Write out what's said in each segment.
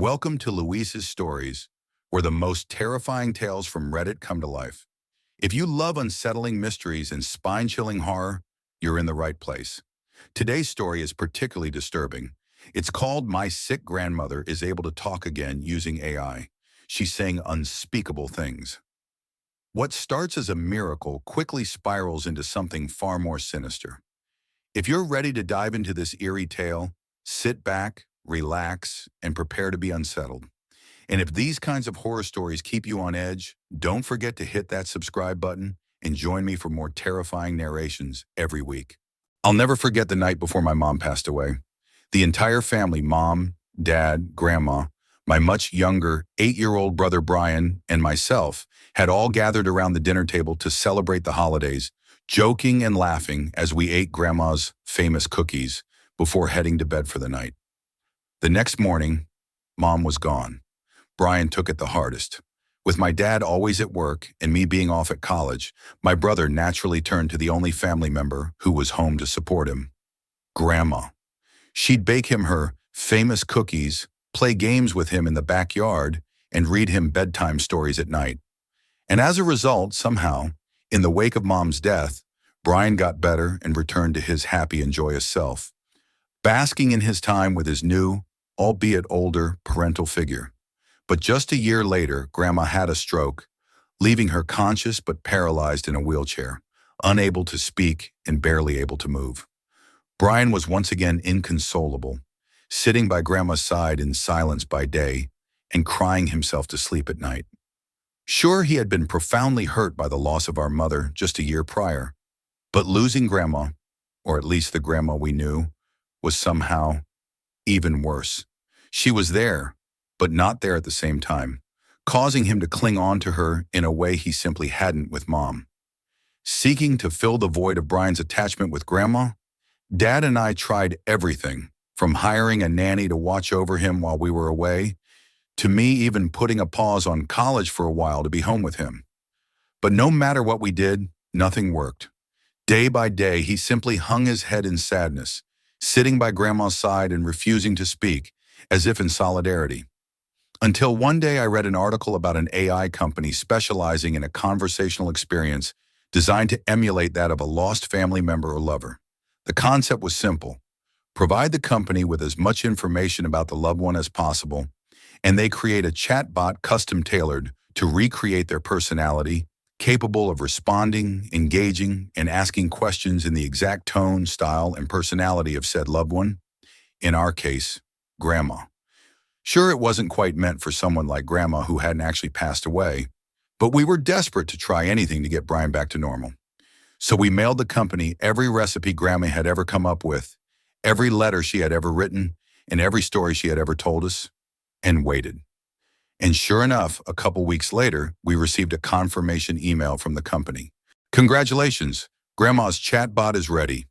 Welcome to Luis's Stories, where the most terrifying tales from Reddit come to life. If you love unsettling mysteries and spine-chilling horror, you're in the right place. Today's story is particularly disturbing. It's called My Sick Grandmother is Able to Talk Again Using AI. She's saying unspeakable things. What starts as a miracle quickly spirals into something far more sinister. If you're ready to dive into this eerie tale, sit back, relax, and prepare to be unsettled. And if these kinds of horror stories keep you on edge, don't forget to hit that subscribe button and join me for more terrifying narrations every week. I'll never forget the night before my mom passed away. The entire family, mom, dad, grandma, my much younger 8-year-old brother Brian, and myself, had all gathered around the dinner table to celebrate the holidays, joking and laughing as we ate grandma's famous cookies before heading to bed for the night. The next morning, mom was gone. Brian took it the hardest. With my dad always at work and me being off at college, my brother naturally turned to the only family member who was home to support him, Grandma. She'd bake him her famous cookies, play games with him in the backyard, and read him bedtime stories at night. And as a result, somehow, in the wake of Mom's death, Brian got better and returned to his happy and joyous self, basking in his time with his new, albeit older, parental figure. But just a year later, Grandma had a stroke, leaving her conscious but paralyzed in a wheelchair, unable to speak and barely able to move. Brian was once again inconsolable, sitting by Grandma's side in silence by day and crying himself to sleep at night. Sure, he had been profoundly hurt by the loss of our mother just a year prior, but losing Grandma, or at least the Grandma we knew, was somehow even worse. She was there, but not there at the same time, causing him to cling on to her in a way he simply hadn't with Mom. Seeking to fill the void of Brian's attachment with Grandma, Dad and I tried everything, from hiring a nanny to watch over him while we were away, to me even putting a pause on college for a while to be home with him. But no matter what we did, nothing worked. Day by day, he simply hung his head in sadness, sitting by Grandma's side and refusing to speak, as if in solidarity. Until one day I read an article about an AI company specializing in a conversational experience designed to emulate that of a lost family member or lover. The concept was simple. Provide the company with as much information about the loved one as possible, and they create a chatbot custom-tailored to recreate their personality, capable of responding, engaging, and asking questions in the exact tone, style, and personality of said loved one. In our case, Grandma. Sure, it wasn't quite meant for someone like Grandma who hadn't actually passed away, but we were desperate to try anything to get Brian back to normal. So we mailed the company every recipe Grandma had ever come up with, every letter she had ever written, and every story she had ever told us, and waited. And sure enough, a couple weeks later, we received a confirmation email from the company. Congratulations, Grandma's chatbot is ready.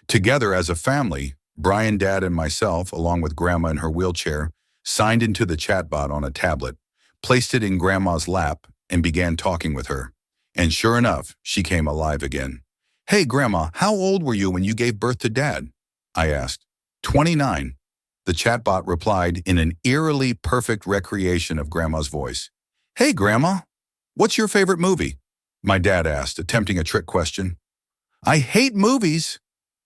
Together as a family, Brian, Dad, and myself, along with Grandma in her wheelchair, signed into the chatbot on a tablet, placed it in Grandma's lap, and began talking with her. And sure enough, she came alive again. Hey, Grandma, how old were you when you gave birth to Dad? I asked. 29. The chatbot replied in an eerily perfect recreation of Grandma's voice. Hey, Grandma, what's your favorite movie? My dad asked, attempting a trick question. I hate movies,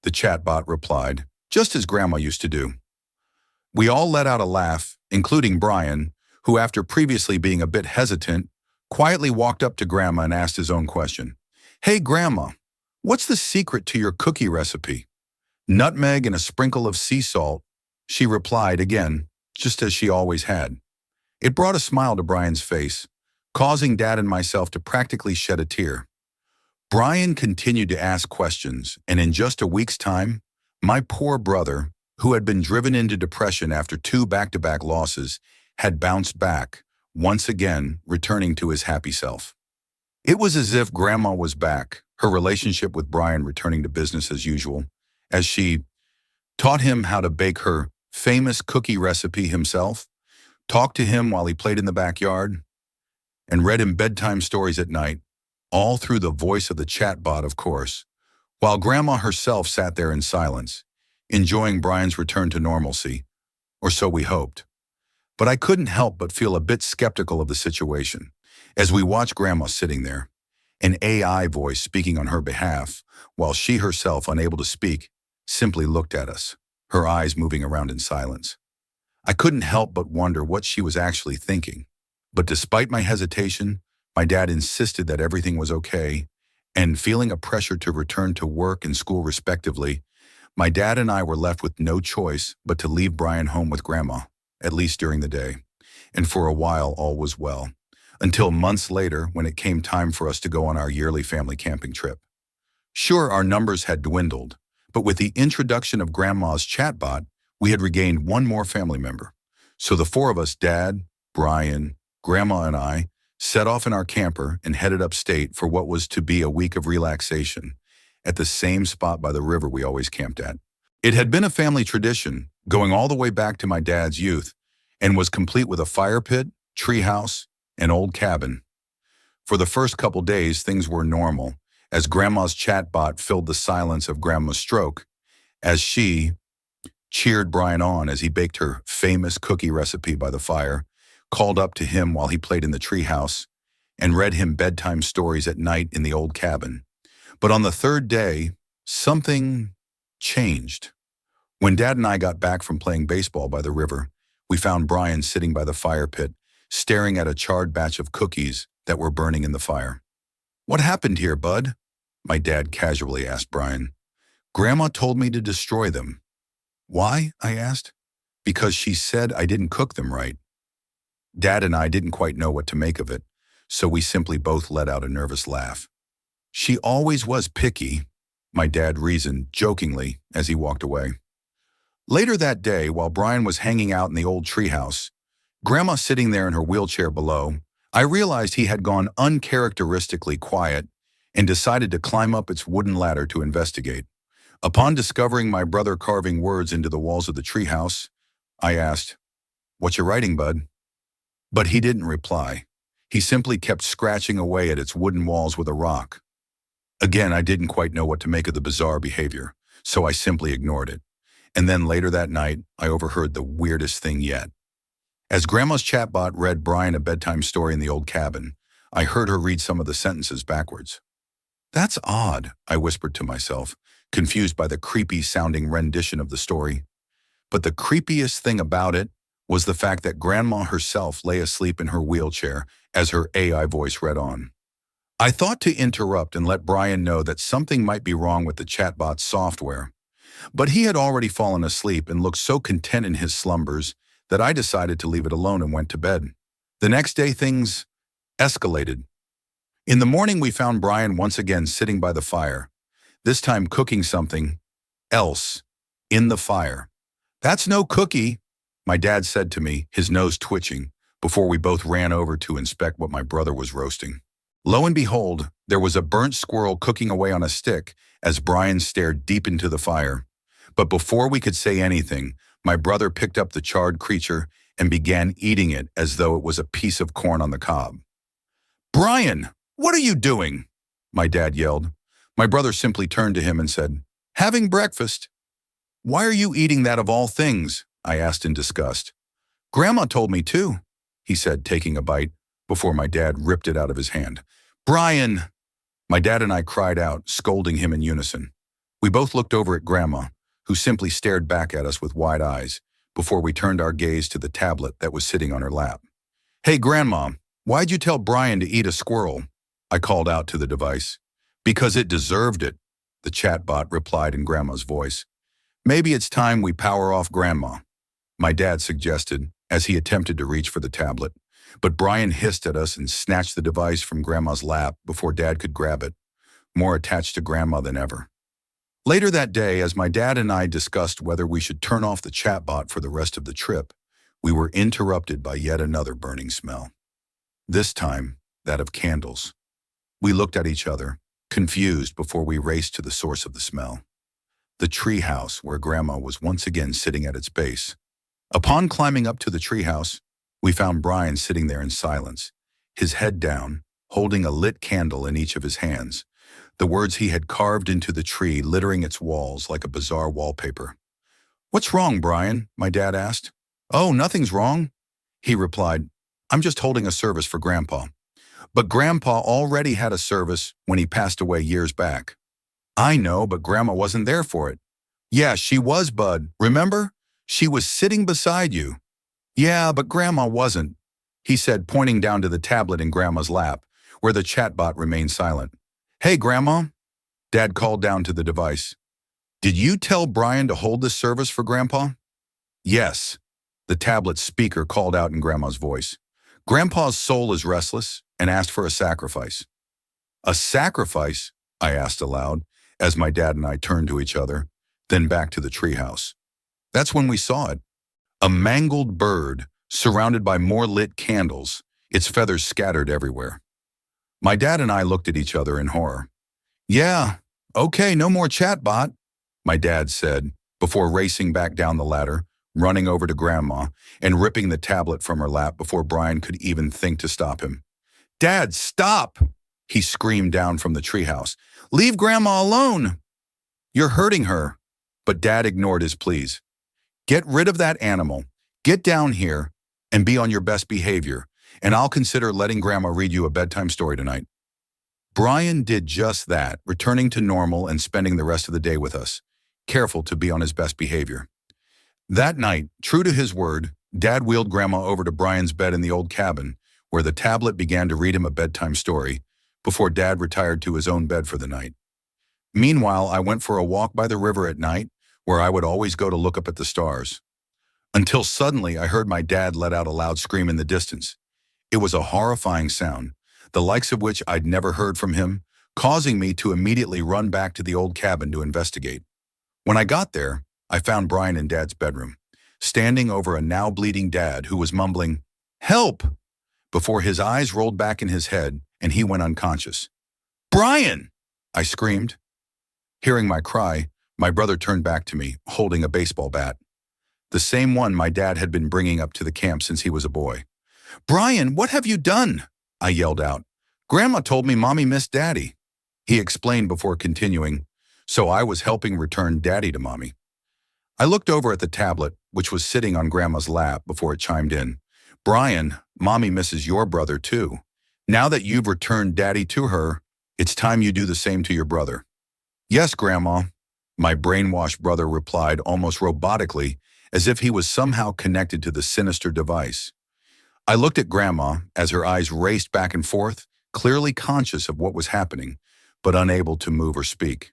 the chatbot replied, just as Grandma used to do. We all let out a laugh, including Brian, who, after previously being a bit hesitant, quietly walked up to Grandma and asked his own question. Hey, Grandma, what's the secret to your cookie recipe? Nutmeg and a sprinkle of sea salt, she replied again, just as she always had. It brought a smile to Brian's face, causing Dad and myself to practically shed a tear. Brian continued to ask questions, and in just a week's time, my poor brother, who had been driven into depression after 2 back-to-back losses, had bounced back, once again returning to his happy self. It was as if Grandma was back, her relationship with Brian returning to business as usual, as she taught him how to bake her famous cookie recipe himself, talked to him while he played in the backyard, and read him bedtime stories at night, all through the voice of the chatbot, of course, while Grandma herself sat there in silence, enjoying Brian's return to normalcy, or so we hoped. But I couldn't help but feel a bit skeptical of the situation. As we watched Grandma sitting there, an AI voice speaking on her behalf, while she herself, unable to speak, simply looked at us, her eyes moving around in silence. I couldn't help but wonder what she was actually thinking. But despite my hesitation, my dad insisted that everything was okay, and feeling a pressure to return to work and school respectively, my dad and I were left with no choice but to leave Brian home with Grandma, at least during the day. And for a while, all was well, until months later when it came time for us to go on our yearly family camping trip. Sure, our numbers had dwindled, but with the introduction of Grandma's chatbot, we had regained one more family member. So the four of us, Dad, Brian, Grandma, and I, set off in our camper and headed upstate for what was to be a week of relaxation at the same spot by the river we always camped at. It had been a family tradition, going all the way back to my dad's youth, and was complete with a fire pit, treehouse, and old cabin. For the first couple days, things were normal, as Grandma's chatbot filled the silence of Grandma's stroke, as she cheered Brian on as he baked her famous cookie recipe by the fire, called up to him while he played in the treehouse, and read him bedtime stories at night in the old cabin. But on the third day, something changed. When Dad and I got back from playing baseball by the river, we found Brian sitting by the fire pit, staring at a charred batch of cookies that were burning in the fire. "What happened here, bud?" my dad casually asked Brian. "Grandma told me to destroy them." "Why?" I asked. "Because she said I didn't cook them right." Dad and I didn't quite know what to make of it, so we simply both let out a nervous laugh. "She always was picky," my dad reasoned jokingly as he walked away. Later that day, while Brian was hanging out in the old treehouse, Grandma sitting there in her wheelchair below, I realized he had gone uncharacteristically quiet and decided to climb up its wooden ladder to investigate. Upon discovering my brother carving words into the walls of the treehouse, I asked, "What you writing, bud?" But he didn't reply. He simply kept scratching away at its wooden walls with a rock. Again, I didn't quite know what to make of the bizarre behavior, so I simply ignored it. And then later that night, I overheard the weirdest thing yet. As Grandma's chatbot read Brian a bedtime story in the old cabin, I heard her read some of the sentences backwards. "That's odd," I whispered to myself, confused by the creepy-sounding rendition of the story. But the creepiest thing about it was the fact that Grandma herself lay asleep in her wheelchair as her AI voice read on. I thought to interrupt and let Brian know that something might be wrong with the chatbot's software, but he had already fallen asleep and looked so content in his slumbers that I decided to leave it alone and went to bed. The next day, things escalated. In the morning, we found Brian once again sitting by the fire, this time cooking something else in the fire. "That's no cookie," my dad said to me, his nose twitching, before we both ran over to inspect what my brother was roasting. Lo and behold, there was a burnt squirrel cooking away on a stick as Brian stared deep into the fire. But before we could say anything, my brother picked up the charred creature and began eating it as though it was a piece of corn on the cob. "Brian, what are you doing?" my dad yelled. My brother simply turned to him and said, "Having breakfast." "Why are you eating that of all things?" I asked in disgust. "Grandma told me to," he said, taking a bite, before my dad ripped it out of his hand. "Brian!" My dad and I cried out, scolding him in unison. We both looked over at Grandma, who simply stared back at us with wide eyes, before we turned our gaze to the tablet that was sitting on her lap. "Hey, Grandma, why'd you tell Brian to eat a squirrel?" I called out to the device. "Because it deserved it," the chatbot replied in Grandma's voice. "Maybe it's time we power off Grandma," my dad suggested as he attempted to reach for the tablet. But Brian hissed at us and snatched the device from Grandma's lap before Dad could grab it, more attached to Grandma than ever. Later that day, as my dad and I discussed whether we should turn off the chatbot for the rest of the trip, we were interrupted by yet another burning smell. This time, that of candles. We looked at each other, confused, before we raced to the source of the smell. The treehouse where Grandma was once again sitting at its base. Upon climbing up to the treehouse, we found Brian sitting there in silence, his head down, holding a lit candle in each of his hands, the words he had carved into the tree littering its walls like a bizarre wallpaper. "What's wrong, Brian?" my dad asked. "Oh, nothing's wrong." He replied, I'm just holding a service for Grandpa. But Grandpa already had a service when he passed away years back. I know, but Grandma wasn't there for it. Yeah, she was, Bud. Remember? She was sitting beside you. Yeah, but Grandma wasn't, he said, pointing down to the tablet in Grandma's lap, where the chatbot remained silent. Hey, Grandma, Dad called down to the device. Did you tell Brian to hold this service for Grandpa? Yes, the tablet speaker called out in Grandma's voice. Grandpa's soul is restless and asked for a sacrifice. A sacrifice? I asked aloud, as my dad and I turned to each other, then back to the treehouse. That's when we saw it. A mangled bird, surrounded by more lit candles, its feathers scattered everywhere. My dad and I looked at each other in horror. Yeah, okay, no more chatbot, my dad said, before racing back down the ladder, running over to Grandma, and ripping the tablet from her lap before Brian could even think to stop him. Dad, stop! He screamed down from the treehouse. Leave Grandma alone! You're hurting her. But Dad ignored his pleas. Get rid of that animal, get down here, and be on your best behavior, and I'll consider letting Grandma read you a bedtime story tonight. Brian did just that, returning to normal and spending the rest of the day with us, careful to be on his best behavior. That night, true to his word, Dad wheeled Grandma over to Brian's bed in the old cabin, where the tablet began to read him a bedtime story, before Dad retired to his own bed for the night. Meanwhile, I went for a walk by the river at night, where I would always go to look up at the stars. Until suddenly I heard my dad let out a loud scream in the distance. It was a horrifying sound, the likes of which I'd never heard from him, causing me to immediately run back to the old cabin to investigate. When I got there, I found Brian in Dad's bedroom, standing over a now bleeding Dad who was mumbling, "Help!" before his eyes rolled back in his head and he went unconscious. "Brian!" I screamed. Hearing my cry, my brother turned back to me, holding a baseball bat. The same one my dad had been bringing up to the camp since he was a boy. "Brian, what have you done?" I yelled out. "Grandma told me Mommy missed Daddy," he explained before continuing, "so I was helping return Daddy to Mommy." I looked over at the tablet, which was sitting on Grandma's lap, before it chimed in. "Brian, Mommy misses your brother too. Now that you've returned Daddy to her, it's time you do the same to your brother." "Yes, Grandma," my brainwashed brother replied almost robotically, as if he was somehow connected to the sinister device. I looked at Grandma as her eyes raced back and forth, clearly conscious of what was happening, but unable to move or speak.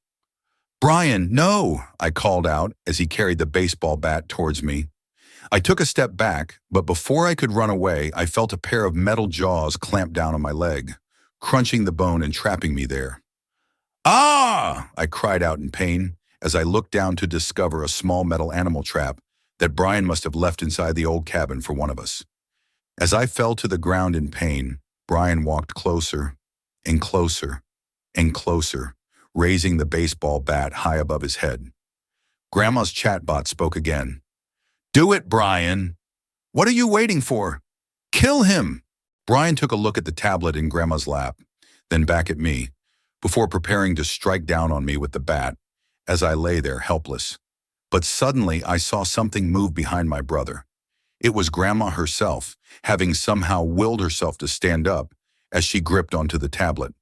"Brian, no!" I called out as he carried the baseball bat towards me. I took a step back, but before I could run away, I felt a pair of metal jaws clamp down on my leg, crunching the bone and trapping me there. "Ah!" I cried out in pain as I looked down to discover a small metal animal trap that Brian must have left inside the old cabin for one of us. As I fell to the ground in pain, Brian walked closer and closer and closer, raising the baseball bat high above his head. Grandma's chatbot spoke again. "Do it, Brian! What are you waiting for? Kill him!" Brian took a look at the tablet in Grandma's lap, then back at me, before preparing to strike down on me with the bat as I lay there helpless. But suddenly I saw something move behind my brother. It was Grandma herself, having somehow willed herself to stand up as she gripped onto the tablet.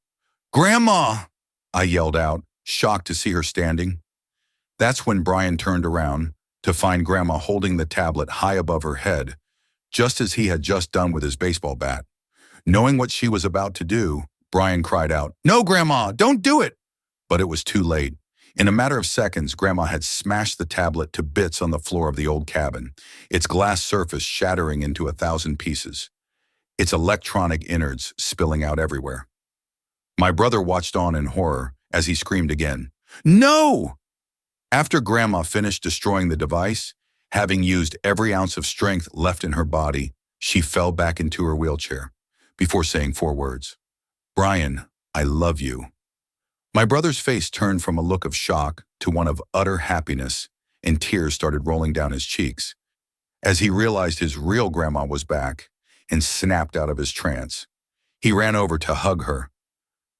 "Grandma!" I yelled out, shocked to see her standing. That's when Brian turned around to find Grandma holding the tablet high above her head, just as he had just done with his baseball bat. Knowing what she was about to do, Brian cried out, "No, Grandma, don't do it!" But it was too late. In a matter of seconds, Grandma had smashed the tablet to bits on the floor of the old cabin, its glass surface shattering into 1,000 pieces, its electronic innards spilling out everywhere. My brother watched on in horror as he screamed again, "No!" After Grandma finished destroying the device, having used every ounce of strength left in her body, she fell back into her wheelchair before saying 4 words. "Brian, I love you." My brother's face turned from a look of shock to one of utter happiness, and tears started rolling down his cheeks as he realized his real grandma was back and snapped out of his trance. He ran over to hug her.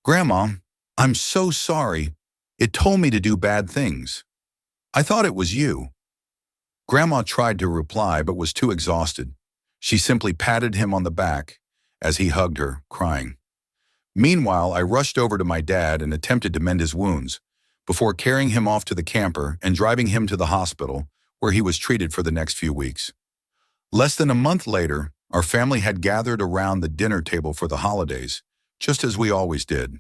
"Grandma, I'm so sorry. It told me to do bad things. I thought it was you." Grandma tried to reply but was too exhausted. She simply patted him on the back as he hugged her, crying. Meanwhile, I rushed over to my dad and attempted to mend his wounds before carrying him off to the camper and driving him to the hospital where he was treated for the next few weeks. Less than a month later, our family had gathered around the dinner table for the holidays, just as we always did.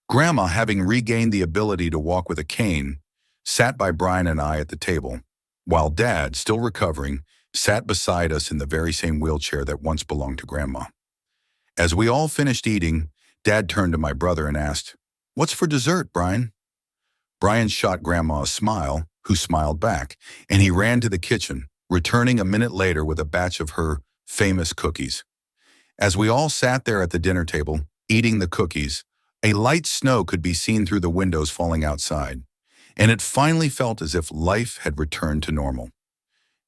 Grandma, having regained the ability to walk with a cane, sat by Brian and I at the table, while Dad, still recovering, sat beside us in the very same wheelchair that once belonged to Grandma. As we all finished eating, Dad turned to my brother and asked, "What's for dessert, Brian?" Brian shot Grandma a smile, who smiled back, and he ran to the kitchen, returning a minute later with a batch of her famous cookies. As we all sat there at the dinner table, eating the cookies, a light snow could be seen through the windows falling outside, and it finally felt as if life had returned to normal.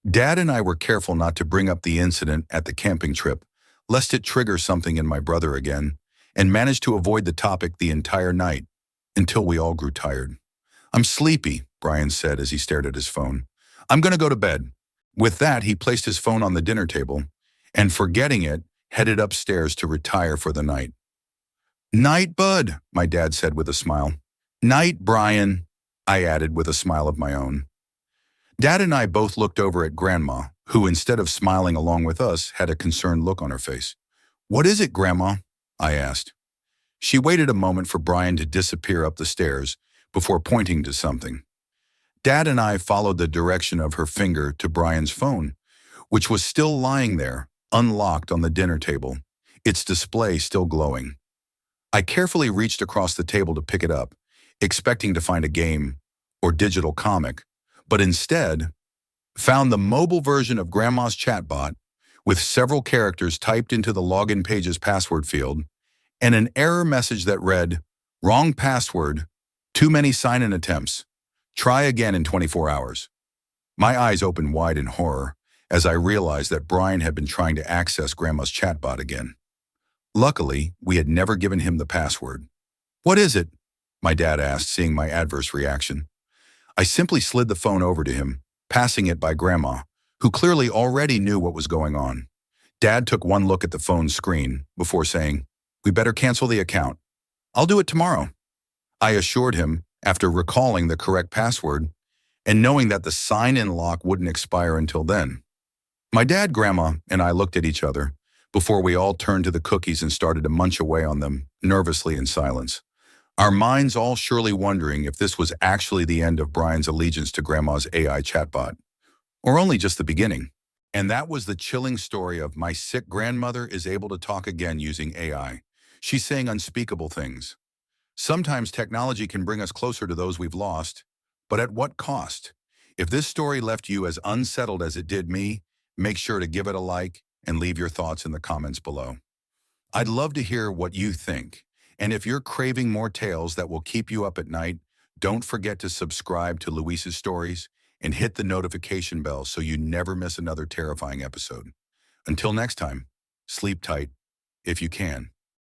Dad and I were careful not to bring up the incident at the camping trip, lest it trigger something in my brother again, and managed to avoid the topic the entire night, until we all grew tired. "I'm sleepy," Brian said as he stared at his phone. "I'm going to go to bed." With that, he placed his phone on the dinner table, and forgetting it, headed upstairs to retire for the night. "Night, bud," my dad said with a smile. "Night, Brian," I added with a smile of my own. Dad and I both looked over at Grandma, who, instead of smiling along with us, had a concerned look on her face. "What is it, Grandma?" I asked. She waited a moment for Brian to disappear up the stairs before pointing to something. Dad and I followed the direction of her finger to Brian's phone, which was still lying there, unlocked on the dinner table, its display still glowing. I carefully reached across the table to pick it up, expecting to find a game or digital comic, but instead found the mobile version of Grandma's chatbot with several characters typed into the login page's password field and an error message that read, "Wrong password, too many sign-in attempts. Try again in 24 hours." My eyes opened wide in horror as I realized that Brian had been trying to access Grandma's chatbot again. Luckily, we had never given him the password. "What is it?" my dad asked, seeing my adverse reaction. I simply slid the phone over to him, passing it by Grandma, who clearly already knew what was going on. Dad took one look at the phone's screen before saying, "We better cancel the account. I'll do it tomorrow," I assured him after recalling the correct password and knowing that the sign-in lock wouldn't expire until then. My dad, Grandma, and I looked at each other before we all turned to the cookies and started to munch away on them, nervously in silence. Our minds all surely wondering if this was actually the end of Brian's allegiance to Grandma's AI chatbot, or only just the beginning. And that was the chilling story of my sick grandmother is able to talk again using AI. She's saying unspeakable things. Sometimes technology can bring us closer to those we've lost, but at what cost? If this story left you as unsettled as it did me, make sure to give it a like and leave your thoughts in the comments below. I'd love to hear what you think. And if you're craving more tales that will keep you up at night, don't forget to subscribe to Luis's Stories and hit the notification bell so you never miss another terrifying episode. Until next time, sleep tight if you can.